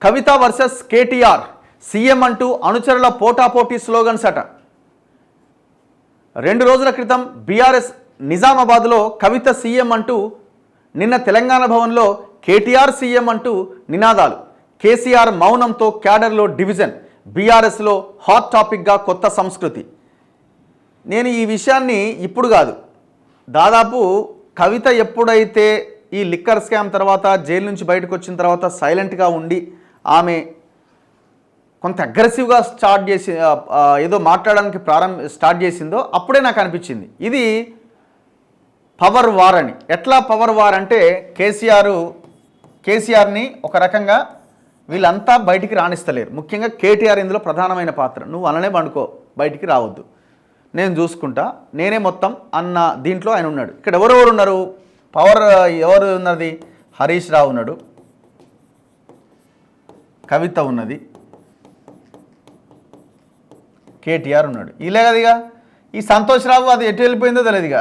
కవిత versus KTR, CM అంటూ అనుచరుల పోటాపోటీ slogans అట. 2 రోజుల క్రితం బీఆర్ఎస్ నిజామాబాద్లో కవిత సీఎం అంటూ, నిన్న తెలంగాణ భవన్లో కేటీఆర్ సీఎం అంటూ నినాదాలు. కేసీఆర్ మౌనంతో క్యాడర్లో డివిజన్, బీఆర్ఎస్లో హాట్ టాపిక్గా కొత్త సంస్కృతి. నేను ఈ విషయాన్ని ఇప్పుడు కాదు, దాదాపు కవిత ఎప్పుడైతే ఈ లిక్కర్ స్కామ్ తర్వాత జైలు నుంచి బయటకు వచ్చిన తర్వాత సైలెంట్గా ఉండి ఆమె కొంత అగ్రెసివ్గా ఏదో మాట్లాడడానికి స్టార్ట్ చేసిందో అప్పుడే నాకు అనిపించింది ఇది పవర్ వార్ అని. ఎట్లా పవర్ వార్ అంటే కేసీఆర్ని ఒక రకంగా వీళ్ళంతా బయటికి రాణిస్తలేరు. ముఖ్యంగా కేటీఆర్ ఇందులో ప్రధానమైన పాత్ర. నువ్వు అననే పండుకో, బయటికి రావద్దు, నేను చూసుకుంటా, నేనే మొత్తం అన్న దీంట్లో ఆయన ఉన్నాడు. ఇక్కడ ఎవరెవరు ఉన్నారు? పవర్ ఎవరు ఉన్నది? హరీష్ రావు ఉన్నాడు, కవిత ఉన్నది, కేటీఆర్ ఉన్నాడు. ఇలా కదిగా ఈ సంతోష్ రావు అది ఎటు వెళ్ళిపోయిందో తెలియదు. ఇక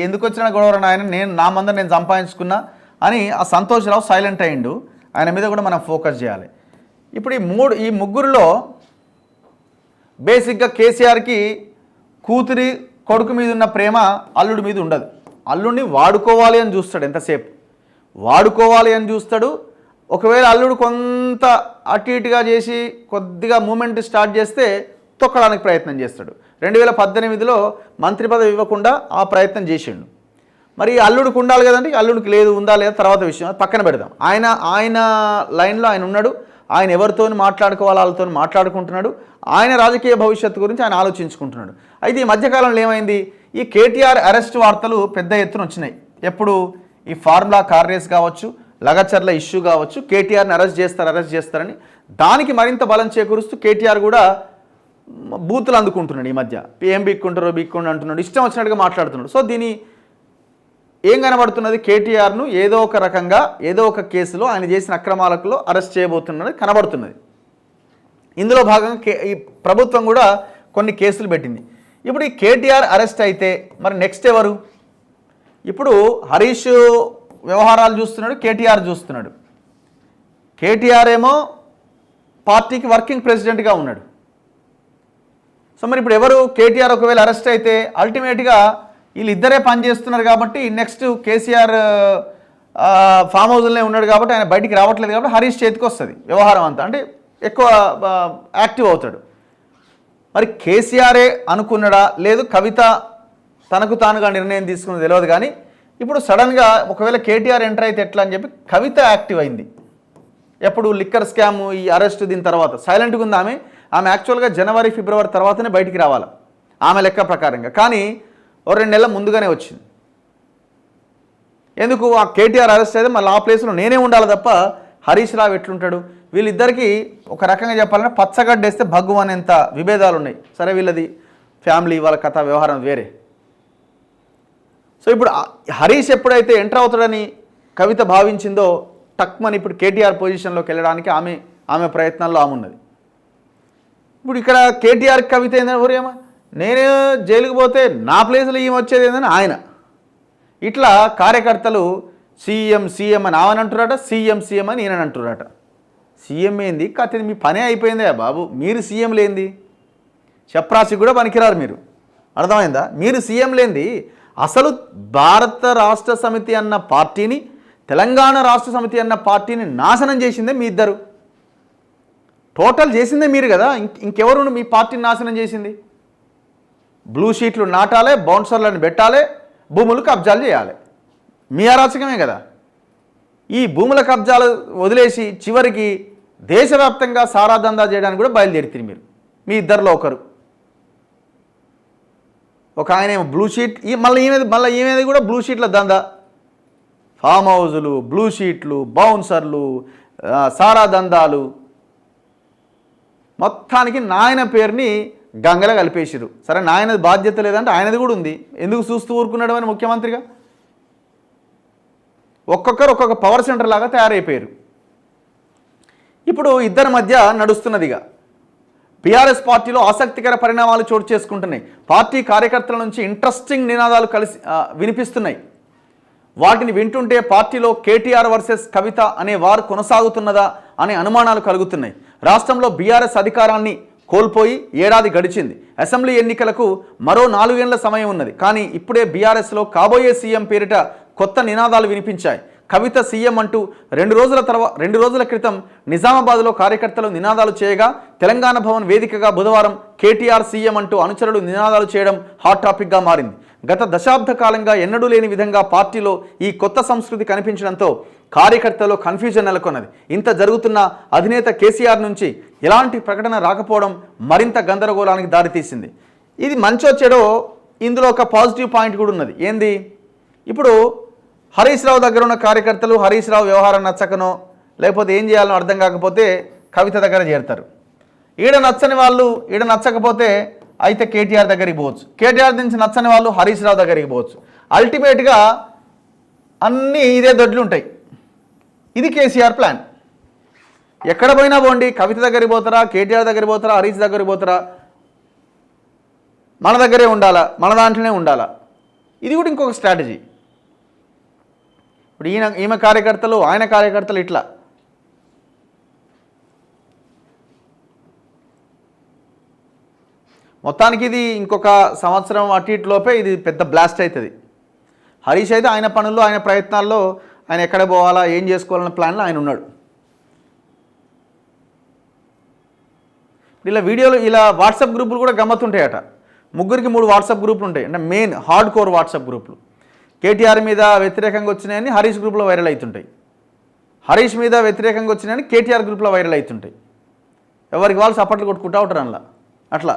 ఎందుకు వచ్చిన గొడవ ఆయన, నా మంద నేను సంపాదించుకున్నా అని ఆ సంతోష్ రావు సైలెంట్ అయ్యిండు. ఆయన మీద కూడా మనం ఫోకస్ చేయాలి. ఇప్పుడు ఈ ముగ్గురులో బేసిక్గా కేసీఆర్కి కూతురి కొడుకు మీద ఉన్న ప్రేమ అల్లుడి మీద ఉండదు. అల్లుడిని వాడుకోవాలి అని చూస్తాడు, ఎంతసేపు వాడుకోవాలి అని చూస్తాడు. ఒకవేళ అల్లుడు కొంత అటు ఇటుగా చేసి కొద్దిగా మూమెంట్ స్టార్ట్ చేస్తే తొక్కడానికి ప్రయత్నం చేస్తాడు. 2018లో మంత్రి పదవి ఇవ్వకుండా ఆ ప్రయత్నం చేసిండు. మరి అల్లుడికి ఉండాలి కదండి, అల్లుడికి లేదు, ఉందా లేదా తర్వాత విషయం, పక్కన పెడదాం. ఆయన లైన్లో ఆయన ఉన్నాడు. ఆయన ఎవరితో మాట్లాడుకోవాలి వాళ్ళతో మాట్లాడుకుంటున్నాడు. ఆయన రాజకీయ భవిష్యత్తు గురించి ఆయన ఆలోచించుకుంటున్నాడు. అయితే ఈ మధ్యకాలంలో ఏమైంది, ఈ కేటీఆర్ అరెస్ట్ వార్తలు పెద్ద ఎత్తున వచ్చినాయి. ఎప్పుడు ఈ ఫార్ములా కార్ రేస్ కావచ్చు, లగచర్ల ఇష్యూ కావచ్చు, కేటీఆర్ని అరెస్ట్ చేస్తారని దానికి మరింత బలం చేకూరుస్తూ కేటీఆర్ కూడా బూతులు అందుకుంటున్నాడు. ఈ మధ్య ఏం బీక్కుంటారో అంటున్నాడు, ఇష్టం వచ్చినట్టుగా మాట్లాడుతున్నాడు. సో దీని ఏం కనబడుతున్నది, కేటీఆర్ను ఏదో ఒక రకంగా ఏదో ఒక కేసులో ఆయన చేసిన అక్రమాలలో అరెస్ట్ చేయబోతున్నది కనబడుతున్నది. ఇందులో భాగంగా ఈ ప్రభుత్వం కూడా కొన్ని కేసులు పెట్టింది. ఇప్పుడు ఈ కేటీఆర్ అరెస్ట్ అయితే మరి నెక్స్ట్ ఎవరు? ఇప్పుడు హరీష్ వ్యవహారాలు చూస్తున్నాడు, కేటీఆర్ చూస్తున్నాడు. కేటీఆర్ ఏమో పార్టీకి వర్కింగ్ ప్రెసిడెంట్గా ఉన్నాడు. సో మరి ఇప్పుడు ఎవరు? కేటీఆర్ ఒకవేళ అరెస్ట్ అయితే అల్టిమేట్గా వీళ్ళిద్దరే పనిచేస్తున్నారు కాబట్టి నెక్స్ట్ కేసీఆర్ ఫామ్ హౌస్లోనే ఉన్నాడు కాబట్టి ఆయన బయటికి రావట్లేదు కాబట్టి హరీష్ చేతికి వస్తుంది వ్యవహారం అంతా, అంటే ఎక్కువ యాక్టివ్ అవుతాడు. మరి కేసీఆరే అనుకున్నాడా లేదు కవిత తనకు తానుగా నిర్ణయం తీసుకుని తెలియదు. కానీ ఇప్పుడు సడన్గా ఒకవేళ కేటీఆర్ ఎంటర్ అయితే ఎట్లా అని చెప్పి కవిత యాక్టివ్ అయింది. ఎప్పుడు లిక్కర్ స్కామ్ ఈ అరెస్ట్ దీని తర్వాత సైలెంట్గా ఉంది ఆమె యాక్చువల్గా జనవరి ఫిబ్రవరి తర్వాతనే బయటికి రావాలి ఆమె లెక్క ప్రకారంగా. కానీ 2 నెలల ముందుగానే వచ్చింది. ఎందుకు? ఆ కేటీఆర్ అరెస్ట్ అయితే మళ్ళీ ఆ ప్లేస్లో నేనే ఉండాలి తప్ప హరీష్ రావు ఎట్లుంటాడు? వీళ్ళిద్దరికీ ఒక రకంగా చెప్పాలంటే పచ్చగడ్డేస్తే భగ్గు అనేంత విభేదాలు ఉన్నాయి. సరే వీళ్ళది ఫ్యామిలీ, వాళ్ళ కథ వ్యవహారం వేరే. సో ఇప్పుడు హరీష్ ఎప్పుడైతే ఎంటర్ అవుతాడని కవిత భావించిందో టక్మని ఇప్పుడు కేటీఆర్ పొజిషన్లోకి వెళ్ళడానికి ఆమె ప్రయత్నాల్లో ఆమె ఉన్నది. ఇప్పుడు ఇక్కడ కేటీఆర్ కవిత ఏందని ఎవరేమో నేనే జైలుకు పోతే నా ప్లేస్లో ఈమె వచ్చేది ఏందని ఆయన. ఇట్లా కార్యకర్తలు సీఎం అని ఆమెను అంటున్నారట, సీఎం అని ఈయనని అంటున్నారట. సీఎం ఏంది కథ, మీ పనే అయిపోయిందా బాబు? మీరు సీఎం లేంది చప్రాసి కూడా పనికిరారు మీరు, అర్థమైందా? మీరు సీఎం లేంది అసలు భారత రాష్ట్ర సమితి అన్న పార్టీని, తెలంగాణ రాష్ట్ర సమితి అన్న పార్టీని నాశనం చేసిందే మీ ఇద్దరు. టోటల్ చేసిందే మీరు కదా, ఇంకెవరు మీ పార్టీని నాశనం చేసింది? బ్లూ షీట్లు నాటాలి, బౌన్సర్లను పెట్టాలి, భూములు కబ్జాలు చేయాలి. మీ అరాచకమే కదా. ఈ భూముల కబ్జాలు వదిలేసి చివరికి దేశవ్యాప్తంగా సారా దందా చేయడానికి కూడా బయలుదేరితే మీరు, మీ ఇద్దరిలో ఒకరు. ఒక ఆయన ఏమో బ్లూ షీట్, మళ్ళీ ఈమెది కూడా బ్లూ షీట్ల దందా, ఫామ్ హౌజులు, బ్లూ షీట్లు, బౌన్సర్లు, సారా దందాలు, మొత్తానికి నాయన పేరుని గంగలో కలిపేసిరు. సరే నాయనది బాధ్యత లేదంటే ఆయనది కూడా ఉంది, ఎందుకు చూస్తూ ఊరుకున్నాడు అని ముఖ్యమంత్రిగా. ఒక్కొక్కరు ఒక్కొక్క పవర్ సెంటర్ లాగా తయారైపోయారు. ఇప్పుడు ఇద్దరి మధ్య నడుస్తున్నదిగా బీఆర్ఎస్ పార్టీలో ఆసక్తికర పరిణామాలు చోటు చేసుకుంటున్నాయి. పార్టీ కార్యకర్తల నుంచి ఇంట్రెస్టింగ్ నినాదాలు వినిపిస్తున్నాయి. వాటిని వింటుంటే పార్టీలో కేటీఆర్ వర్సెస్ కవిత అనే వారు కొనసాగుతున్నదా అనే అనుమానాలు కలుగుతున్నాయి. రాష్ట్రంలో బీఆర్ఎస్ అధికారాన్ని కోల్పోయి ఏడాది గడిచింది. అసెంబ్లీ ఎన్నికలకు మరో 4 ఏళ్ల సమయం ఉన్నది. కానీ ఇప్పుడే బీఆర్ఎస్లో కాబోయే సీఎం పేరిట కొత్త నినాదాలు వినిపించాయి. కవిత సీఎం అంటూ 2 రోజుల క్రితం నిజామాబాద్లో కార్యకర్తలు నినాదాలు చేయగా, తెలంగాణ భవన్ వేదికగా బుధవారం కేటీఆర్ సీఎం అంటూ అనుచరులు నినాదాలు చేయడం హాట్ టాపిక్గా మారింది. గత దశాబ్ద కాలంగా ఎన్నడూ లేని విధంగా పార్టీలో ఈ కొత్త సంస్కృతి కనిపించడంతో కార్యకర్తల్లో కన్ఫ్యూజన్ నెలకొన్నది. ఇంత జరుగుతున్న అధినేత కేసీఆర్ నుంచి ఎలాంటి ప్రకటన రాకపోవడం మరింత గందరగోళానికి దారితీసింది. ఇది మంచో చెడో, ఇందులో ఒక పాజిటివ్ పాయింట్ కూడా ఉన్నది. ఏంది? ఇప్పుడు హరీష్ రావు దగ్గర ఉన్న కార్యకర్తలు హరీష్ రావు వ్యవహారం నచ్చకనో లేకపోతే ఏం చేయాలనో అర్థం కాకపోతే కవిత దగ్గర చేరుతారు. ఈడ నచ్చని వాళ్ళు ఈడ నచ్చకపోతే అయితే కేటీఆర్ దగ్గరికి పోవచ్చు. కేటీఆర్ నుంచి నచ్చని వాళ్ళు హరీష్ రావు దగ్గరికి పోవచ్చు. అల్టిమేట్గా అన్నీ ఇదే దొడ్లు ఉంటాయి. ఇది కేసీఆర్ ప్లాన్. ఎక్కడ పోయినా పోండి, కవిత దగ్గరికి పోతారా, కేటీఆర్ దగ్గరికి పోతారా, హరీష్ దగ్గరికి పోతారా, మన దగ్గరే ఉండాలా, మన దాంట్లోనే ఉండాలా. ఇది కూడా ఇంకొక స్ట్రాటజీ. ఇప్పుడు ఈమె కార్యకర్తలు ఆయన కార్యకర్తలు ఇట్లా మొత్తానికి ఇది ఇంకొక సంవత్సరం అటు ఇటు లోపే ఇది పెద్ద బ్లాస్ట్ అవుతుంది. హరీష్ అయితే ఆయన పనుల్లో ఆయన ప్రయత్నాల్లో ఆయన ఎక్కడ పోవాలా ఏం చేసుకోవాలన్న ప్లాన్లో ఆయన ఉన్నాడు. ఇలా వీడియోలు ఇలా వాట్సాప్ గ్రూపులు కూడా గమ్మత్తుంటాయట. 3 వాట్సాప్ గ్రూపులు ఉంటాయి. అంటే మెయిన్ హార్డ్ కోర్ వాట్సాప్ గ్రూపులు. కేటీఆర్ మీద వ్యతిరేకంగా వచ్చినాయని హరీష్ గ్రూప్లో వైరల్ అవుతుంటాయి. హరీష్ మీద వ్యతిరేకంగా వచ్చినాయని కేటీఆర్ గ్రూప్లో వైరల్ అవుతుంటాయి. ఎవరికి వాళ్ళు సపోర్ట్లు కొట్టుకుంటూ ఉంటారు అట్లా.